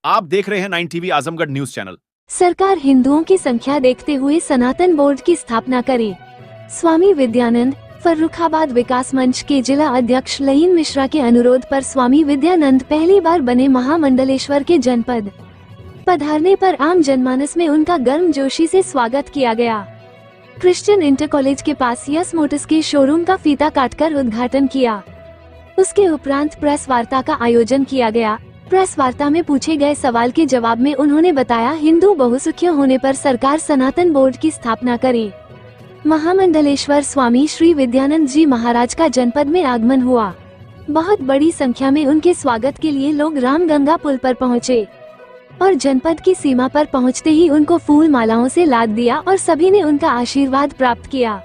आप देख रहे हैं 9 टीवी आजमगढ़ न्यूज चैनल। सरकार हिंदुओं की संख्या देखते हुए सनातन बोर्ड की स्थापना करे। स्वामी विद्यानंद फर्रुखाबाद विकास मंच के जिला अध्यक्ष लहीन मिश्रा के अनुरोध पर स्वामी विद्यानंद पहली बार बने महामंडलेश्वर के जनपद। पधारने पर आम जनमानस में उनका गर्मजोशी से स्वागत किया गया। क्रिश्चियन इंटर कॉलेज के पास यस मोटर्स के शोरूम का फीता काटकर उद्घाटन किया। उसके उपरांत प्रेस वार्ता का आयोजन किया गया। प्रेस वार्ता में पूछे गए सवाल के जवाब में उन्होंने बताया, हिंदू बहुसंख्य होने पर सरकार सनातन बोर्ड की स्थापना करे। महामंडलेश्वर स्वामी श्री विद्यानंद जी महाराज का जनपद में आगमन हुआ। बहुत बड़ी संख्या में उनके स्वागत के लिए लोग रामगंगा पुल पर पहुंचे और जनपद की सीमा पर पहुंचते ही उनको फूल मालाओं से लाद दिया और सभी ने उनका आशीर्वाद प्राप्त किया।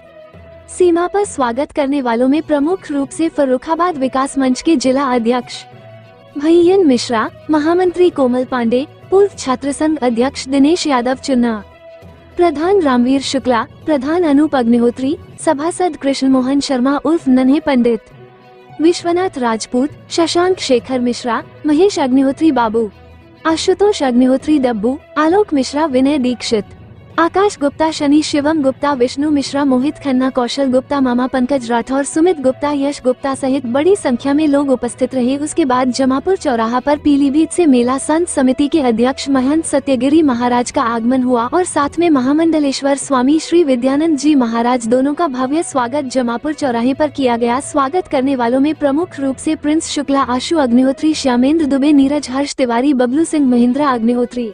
सीमा पर स्वागत करने वालों में प्रमुख रूप से फर्रुखाबाद विकास मंच के जिला अध्यक्ष भैयन मिश्रा, महामंत्री कोमल पांडे, पूर्व छात्र संघ अध्यक्ष दिनेश यादव चुन्ना, प्रधान रामवीर शुक्ला, प्रधान अनूप अग्निहोत्री, सभासद कृष्ण मोहन शर्मा उर्फ नन्हे पंडित, विश्वनाथ राजपूत, शशांक शेखर मिश्रा, महेश अग्निहोत्री बाबू, आशुतोष अग्निहोत्री डब्बू, आलोक मिश्रा, विनय दीक्षित, आकाश गुप्ता, शनि शिवम गुप्ता, विष्णु मिश्रा, मोहित खन्ना, कौशल गुप्ता, मामा पंकज राठौर, सुमित गुप्ता, यश गुप्ता सहित बड़ी संख्या में लोग उपस्थित रहे। उसके बाद जमापुर चौराहा पर पीलीभीत से मेला संत समिति के अध्यक्ष महंत सत्यगिरी महाराज का आगमन हुआ और साथ में महामंडलेश्वर स्वामी श्री विद्यानंद जी महाराज दोनों का भव्य स्वागत जमापुर चौराहे पर किया गया। स्वागत करने वालों में प्रमुख रूप से प्रिंस शुक्ला, आशु अग्निहोत्री, श्यामेंद्र दुबे, नीरज हर्ष तिवारी, बबलू सिंह, महिंद्रा अग्निहोत्री,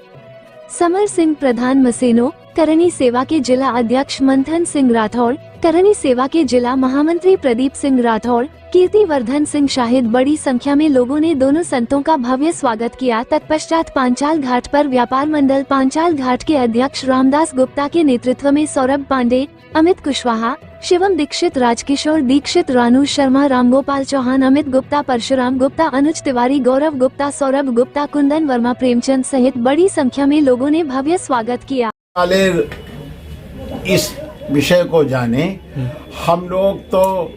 समर सिंह प्रधान मसेनो, करनी सेवा के जिला अध्यक्ष मंथन सिंह राठौड़, करनी सेवा के जिला महामंत्री प्रदीप सिंह राठौड़, कीर्तिवर्धन सिंह शाहिद बड़ी संख्या में लोगों ने दोनों संतों का भव्य स्वागत किया। तत्पश्चात पांचाल घाट पर व्यापार मंडल पांचाल घाट के अध्यक्ष रामदास गुप्ता के नेतृत्व में सौरभ पांडे, अमित कुशवाहा, शिवम दीक्षित, राजकिशोर दीक्षित, रानू शर्मा, रामगोपाल चौहान, अमित गुप्ता, परशुराम गुप्ता, अनुज तिवारी, गौरव गुप्ता, सौरभ गुप्ता, कुंदन वर्मा, प्रेमचंद सहित बड़ी संख्या में लोगों ने भव्य स्वागत किया। इस विषय को जाने, हम लोग तो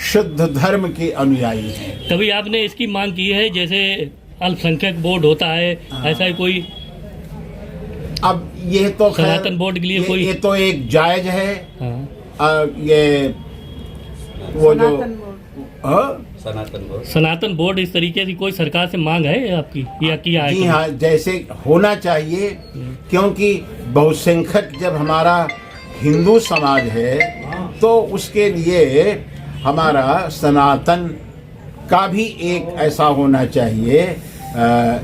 शुद्ध धर्म के अनुयायी हैं। तभी आपने इसकी मांग की है, जैसे अल्पसंख्यक बोर्ड होता है, ऐसा ही कोई? अब ये तो सनातन बोर्ड के लिए कोई ये तो एक जायज है। ये वो जो सनातन बोर्ड इस तरीके की कोई सरकार से मांग है आपकी या किया है? जी हाँ, जैसे होना चाहिए, क्योंकि बहुसंख्यक जब हमारा हिंदू समाज है तो उसके लिए हमारा सनातन का भी एक ऐसा होना चाहिए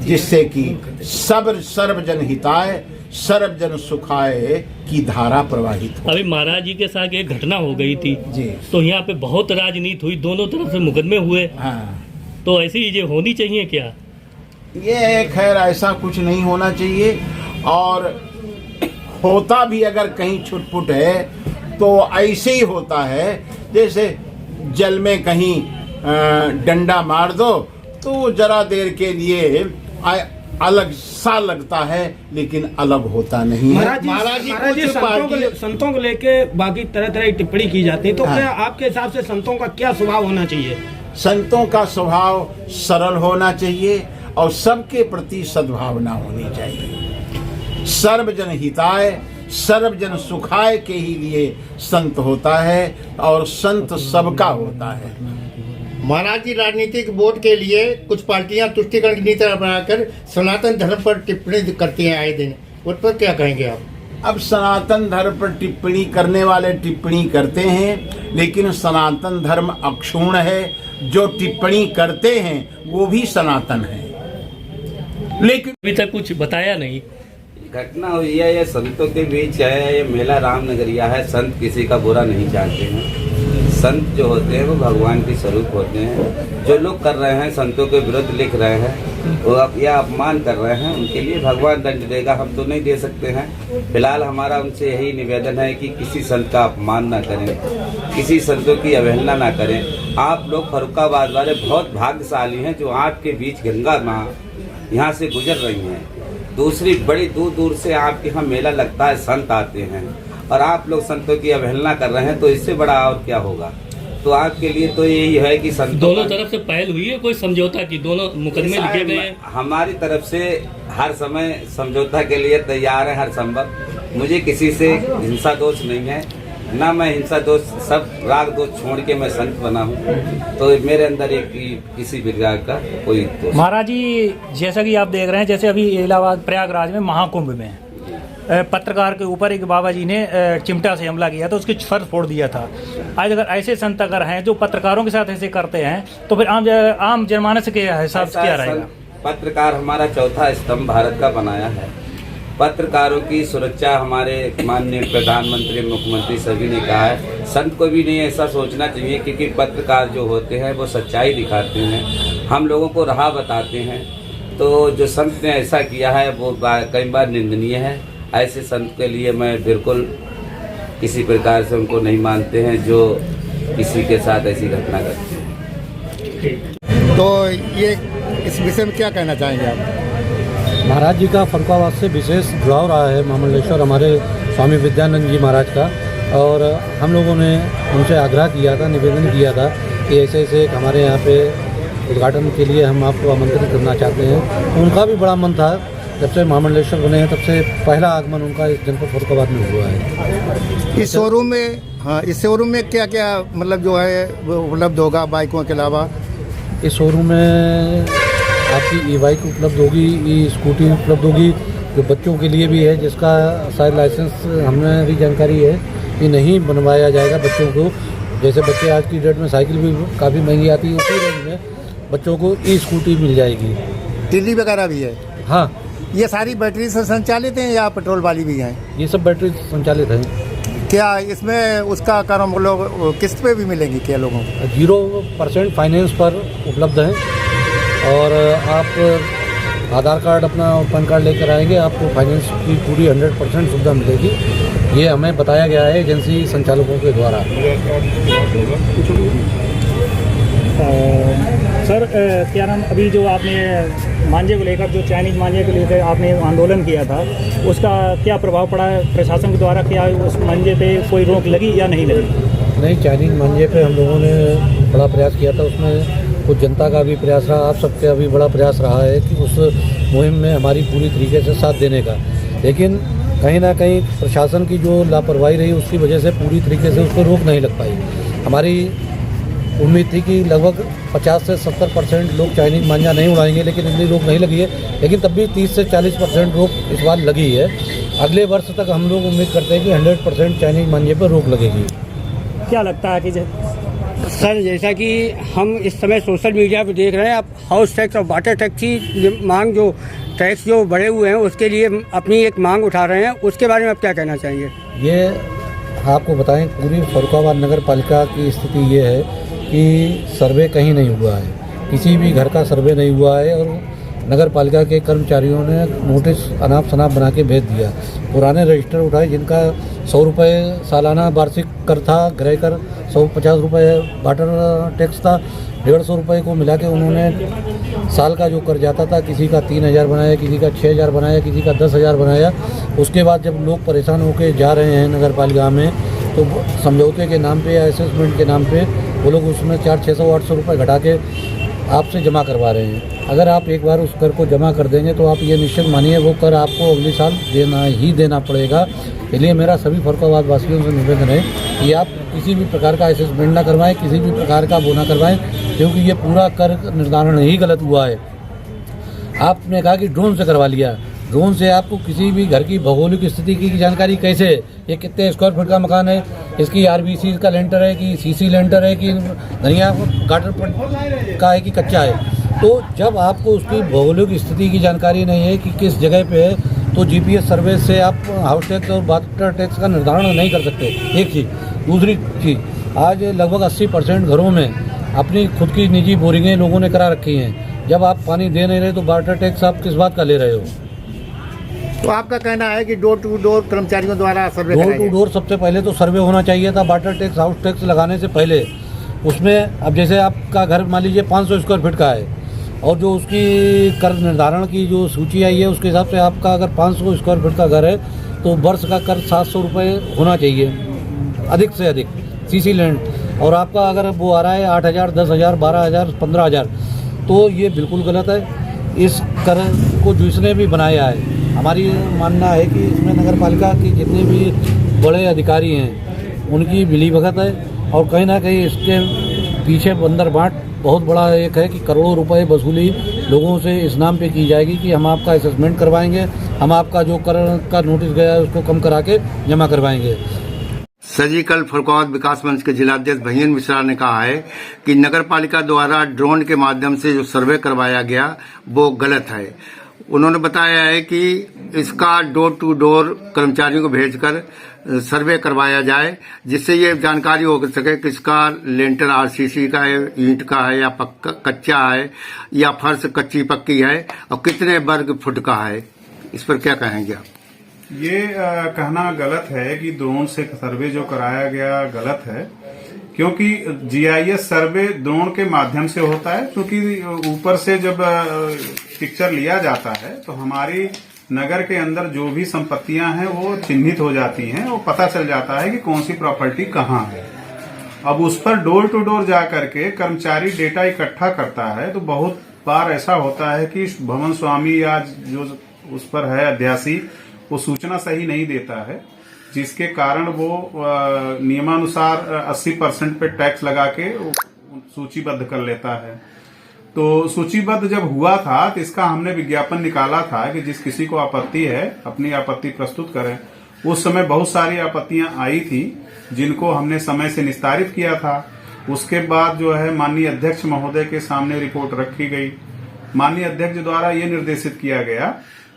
जिससे कि सर्वजन हिताय सर्वजन सुखाय की धारा प्रवाहित हो। अभी महाराज जी के साथ एक घटना हो गई थी जी, तो यहाँ पे बहुत राजनीति हुई, दोनों तरफ से मुकदमे हुए। हाँ, तो ऐसी चीजें होनी चाहिए क्या? ये खैर ऐसा कुछ नहीं होना चाहिए, और होता भी अगर कहीं छुटपुट है तो ऐसे ही होता है जैसे जल में कहीं डंडा मार दो तो जरा देर के लिए अलग सा लगता है लेकिन अलग होता नहीं है। महाराज जी संतों को लेके बाकी तरह तरह की टिप्पणी की जाती है, तो क्या आपके हिसाब से संतों का क्या स्वभाव होना चाहिए? संतों का स्वभाव सरल होना चाहिए और सबके प्रति सद्भावना होनी चाहिए। सर्वजन हिताय सर्वजन सुखाय के ही लिए संत होता है और संत सबका होता है। महाराज जी राजनीतिक बोर्ड के लिए कुछ पार्टियां तुष्टिकरण की नीति बनाकर सनातन धर्म पर टिप्पणी करती हैं आए दिन, उस पर क्या कहेंगे आप? अब सनातन धर्म पर टिप्पणी करने वाले टिप्पणी करते हैं, लेकिन सनातन धर्म अक्षुण्ण है। जो टिप्पणी करते हैं वो भी सनातन है, लेकिन अभी तक कुछ बताया नहीं। घटना हुई है, ये संतों के बीच है, ये मेला रामनगरिया है। संत किसी का बुरा नहीं चाहते हैं। संत जो होते हैं वो भगवान के स्वरूप होते हैं। जो लोग कर रहे हैं, संतों के विरुद्ध लिख रहे हैं, वो यह अपमान कर रहे हैं, उनके लिए भगवान दंड देगा, हम तो नहीं दे सकते हैं। फिलहाल हमारा उनसे यही निवेदन है कि किसी संत का अपमान ना करें, किसी संतों की अवहेलना ना करें। आप लोग फर्रुखाबाद वाले बहुत भाग्यशाली हैं जो आपके बीच गंगा माँ यहाँ से गुजर रही हैं। दूसरी बड़ी दूर दूर से आपके यहाँ मेला लगता है, संत आते हैं, और आप लोग संतों की अवहेलना कर रहे हैं, तो इससे बड़ा और क्या होगा? तो आपके लिए तो यही है कि संतों दोनों का- तरफ से पहल हुई है, कोई समझौता की, दोनों मुकदमे लिखे गए हैं। हमारी तरफ से हर समय समझौता के लिए तैयार है, हर संभव। मुझे किसी से हिंसा दोष नहीं है, ना मैं हिंसा दोष, सब राग दोष छोड़ के मैं संत बना हूँ, तो मेरे अंदर एक किसी प्रकार का कोई दोष। महाराज जी, जैसा कि आप देख रहे हैं, जैसे अभी इलाहाबाद प्रयागराज में महाकुंभ में पत्रकार के ऊपर एक बाबा जी ने चिमटा से हमला किया था, उसकी फर फोड़ दिया था। आज अगर ऐसे संत अगर हैं जो पत्रकारों के साथ ऐसे करते हैं, तो फिर आम जनमानस के हिसाब से क्या रहेगा? पत्रकार हमारा चौथा स्तंभ भारत का बनाया है। पत्रकारों की सुरक्षा हमारे माननीय प्रधानमंत्री, मुख्यमंत्री सभी ने कहा है। संत को भी नहीं ऐसा सोचना चाहिए, क्योंकि पत्रकार जो होते हैं वो सच्चाई दिखाते हैं, हम लोगों को राह बताते हैं। तो जो संत ने ऐसा किया है वो कई बार निंदनीय है। ऐसे संत के लिए मैं बिल्कुल किसी प्रकार से उनको नहीं मानते हैं जो किसी के साथ ऐसी घटना करते हैं। तो ये इस विषय में क्या कहना चाहेंगे आप? महाराज जी का फरुखाबाद से विशेष जुड़ाव रहा है, महामंडलेश्वर हमारे स्वामी विद्यानंद जी महाराज का, और हम लोगों ने उनसे आग्रह किया था, निवेदन किया था कि ऐसे ऐसे हमारे यहाँ पे उद्घाटन के लिए हम आपको आमंत्रित करना चाहते हैं। तो उनका भी बड़ा मन था, जब से महामंडलेश्वर बने हैं तब से पहला आगमन उनका इस जनपद फरुखाबाद में हुआ है। इस शोरूम में, हाँ, इस शोरूम में क्या क्या मतलब जो है वो उपलब्ध होगा बाइकों के अलावा? इस शोरूम में आपकी ई बाइक उपलब्ध होगी, ई स्कूटी उपलब्ध होगी, जो बच्चों के लिए भी है, जिसका शायद लाइसेंस हमें भी जानकारी है कि नहीं बनवाया जाएगा बच्चों को। जैसे बच्चे आज की डेट में साइकिल भी काफ़ी महंगी आती है, उसी रेंज में बच्चों को ई स्कूटी मिल जाएगी। टिल्ली वगैरह भी है? हाँ, ये सारी बैटरी से संचालित हैं या पेट्रोल वाली भी हैं? ये सब बैटरी संचालित हैं। क्या इसमें उसका कारण लोग किस्त पे भी मिलेंगी क्या लोगों को? 0% फाइनेंस पर उपलब्ध हैं, और आप आधार कार्ड अपना पैन कार्ड लेकर आएंगे, आपको फाइनेंस की पूरी 100% सुविधा मिलेगी। ये हमें बताया गया है एजेंसी संचालकों के द्वारा। सर, क्या नाम, अभी जो आपने मांझे को लेकर, जो चाइनीज मांझे को लेकर आपने आंदोलन किया था, उसका क्या प्रभाव पड़ा है प्रशासन के द्वारा? क्या उस मांझे पे कोई रोक लगी या नहीं लगी? नहीं, चाइनीज मांझे पे हम लोगों ने बड़ा प्रयास किया था, उसमें कुछ जनता का भी प्रयास रहा, आप सबका भी बड़ा प्रयास रहा है कि उस मुहिम में हमारी पूरी तरीके से साथ देने का। लेकिन कहीं ना कहीं प्रशासन की जो लापरवाही रही, उसकी वजह से पूरी तरीके से उस पर रोक नहीं लग पाई। हमारी उम्मीद थी कि लगभग 50 से 70% लोग चाइनीज मांझा नहीं उड़ाएंगे, लेकिन इतनी रोक नहीं लगी है। लेकिन तब भी 30 से 40% रोक इस बार लगी है। अगले वर्ष तक हम लोग उम्मीद करते हैं कि 100% चाइनीज मांझे पर रोक लगेगी। क्या लगता है कि सर, जैसा कि हम इस समय सोशल मीडिया पर देख रहे हैं, अब हाउस टैक्स और वाटर टैक्स की मांग, जो टैक्स जो बढ़े हुए हैं उसके लिए अपनी एक मांग उठा रहे हैं, उसके बारे में आप क्या कहना चाहेंगे? ये आपको बताएं, पूरी फरुखाबाद नगर पालिका की स्थिति ये है कि सर्वे कहीं नहीं हुआ है, किसी भी घर का सर्वे नहीं हुआ है, और नगर पालिका के कर्मचारियों ने नोटिस अनाप शनाप बना के भेज दिया। पुराने रजिस्टर उठाए जिनका 100 रुपये सालाना वार्षिक कर था, गृह कर 150 रुपये वाटर टैक्स था, 150 रुपये को मिला के उन्होंने साल का जो कर जाता था, किसी का 3000 बनाया, किसी का 6000 बनाया, किसी का 10,000 बनाया। उसके बाद जब लोग परेशान होकर जा रहे हैं नगर पालिका में, तो समझौते के नाम पे या असेसमेंट के नाम पे वो लोग उसमें 400, 600, 800 रुपये घटा के आपसे जमा करवा रहे हैं। अगर आप एक बार उस कर को जमा कर देंगे तो आप ये निश्चित मानिए वो कर आपको अगले साल देना ही देना पड़ेगा। इसलिए मेरा सभी फरुखाबाद वासियों से निवेदन है कि आप किसी भी प्रकार का असेसमेंट ना करवाएं, किसी भी प्रकार का वो ना करवाएं, क्योंकि ये पूरा कर निर्धारण ही गलत हुआ है। आपने कहा कि ड्रोन से करवा लिया, ड्रोन से आपको किसी भी घर की भौगोलिक स्थिति की जानकारी कैसे है, ये कितने स्क्वायर फीट का मकान है, इसकी आरबीसी का लेंटर है कि सीसी लेंटर है कि धनिया गार्डन का है कि कच्चा है। तो जब आपको उसकी भौगोलिक स्थिति की जानकारी नहीं है कि किस जगह पे है, तो जीपीएस सर्वे से आप हाउस टैक्स और वाटर टैक्स का निर्धारण नहीं कर सकते। एक चीज़। दूसरी चीज़, आज लगभग 80% घरों में अपनी खुद की निजी बोरिंगें लोगों ने करा रखी हैं। जब आप पानी दे नहीं रहे तो वाटर टैक्स आप किस बात का ले रहे हो? तो आपका कहना है कि डोर टू डोर कर्मचारियों द्वारा सर्वे डोर टू डोर सबसे पहले तो सर्वे होना चाहिए था वाटर टैक्स हाउस टैक्स लगाने से पहले। उसमें अब जैसे आपका घर मान लीजिए 500 स्क्वायर फीट का है, और जो उसकी कर निर्धारण की जो सूची आई है उसके हिसाब से आपका अगर 500 स्क्वायर फीट का घर है तो वर्ष का कर 700 रुपये होना चाहिए अधिक से अधिक, सीसी लैंड। और आपका अगर वो आ रहा है 8,000, 10,000, 12,000, 15,000, तो ये बिल्कुल गलत है। इस कर को जिसने भी बनाया है, हमारी मानना है कि इसमें नगर पालिका की जितने भी बड़े अधिकारी हैं उनकी मिलीभगत है और कहीं ना कहीं इसके पीछे बंदर बाट बहुत बड़ा एक है कि करोड़ों रुपए वसूली लोगों से इस नाम पे की जाएगी कि हम आपका असेसमेंट करवाएंगे, हम आपका जो कर का नोटिस गया है उसको कम करा के जमा करवाएंगे। सर्जिकल फरुखाबाद विकास मंच के जिलाध्यक्ष भैयन मिश्रा ने कहा है कि नगर पालिका द्वारा ड्रोन के माध्यम से जो सर्वे करवाया गया वो गलत है। उन्होंने बताया है कि इसका डोर टू डोर कर्मचारियों को भेजकर सर्वे करवाया जाए, जिससे ये जानकारी हो सके कि इसका लेंटर आरसीसी का है, ईंट का है या पक्का कच्चा है या फर्श कच्ची पक्की है और कितने वर्ग फुट का है। इस पर क्या कहेंगे आप? ये कहना गलत है कि ड्रोन से सर्वे जो कराया गया गलत है, क्योंकि जीआईएस सर्वे ड्रोन के माध्यम से होता है। क्योंकि ऊपर से जब पिक्चर लिया जाता है तो हमारी नगर के अंदर जो भी संपत्तियां हैं वो चिन्हित हो जाती हैं, वो पता चल जाता है कि कौन सी प्रॉपर्टी कहाँ है। अब उस पर डोर टू डोर जा करके कर्मचारी डेटा इकट्ठा करता है, तो बहुत बार ऐसा होता है कि भवन स्वामी या जो उस पर है अध्यासी वो सूचना सही नहीं देता है, जिसके कारण वो नियमानुसार 80% पे टैक्स लगा के सूचीबद्ध कर लेता है। तो सूचीबद्ध जब हुआ था तो इसका हमने विज्ञापन निकाला था कि जिस किसी को आपत्ति है अपनी आपत्ति प्रस्तुत करें। उस समय बहुत सारी आपत्तियां आई थी जिनको हमने समय से निस्तारित किया था। उसके बाद जो है माननीय अध्यक्ष महोदय के सामने रिपोर्ट रखी गई। माननीय अध्यक्ष द्वारा ये निर्देशित किया गया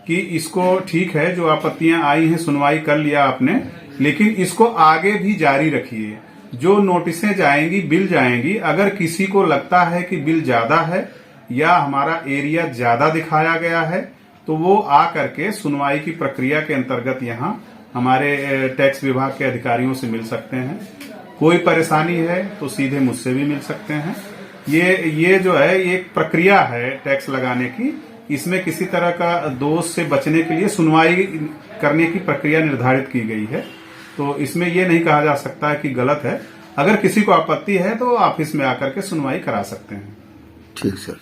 कि इसको ठीक है, जो आपत्तियां आई हैं सुनवाई कर लिया आपने, लेकिन इसको आगे भी जारी रखिए। जो नोटिसें जाएंगी, बिल जाएंगी, अगर किसी को लगता है कि बिल ज्यादा है या हमारा एरिया ज्यादा दिखाया गया है तो वो आ करके सुनवाई की प्रक्रिया के अंतर्गत यहाँ हमारे टैक्स विभाग के अधिकारियों से मिल सकते हैं। कोई परेशानी है तो सीधे मुझसे भी मिल सकते हैं। ये जो है ये एक प्रक्रिया है टैक्स लगाने की। इसमें किसी तरह का दोष से बचने के लिए सुनवाई करने की प्रक्रिया निर्धारित की गई है। तो इसमें ये नहीं कहा जा सकता है कि गलत है। अगर किसी को आपत्ति है तो ऑफिस में आकर के सुनवाई करा सकते हैं। ठीक सर।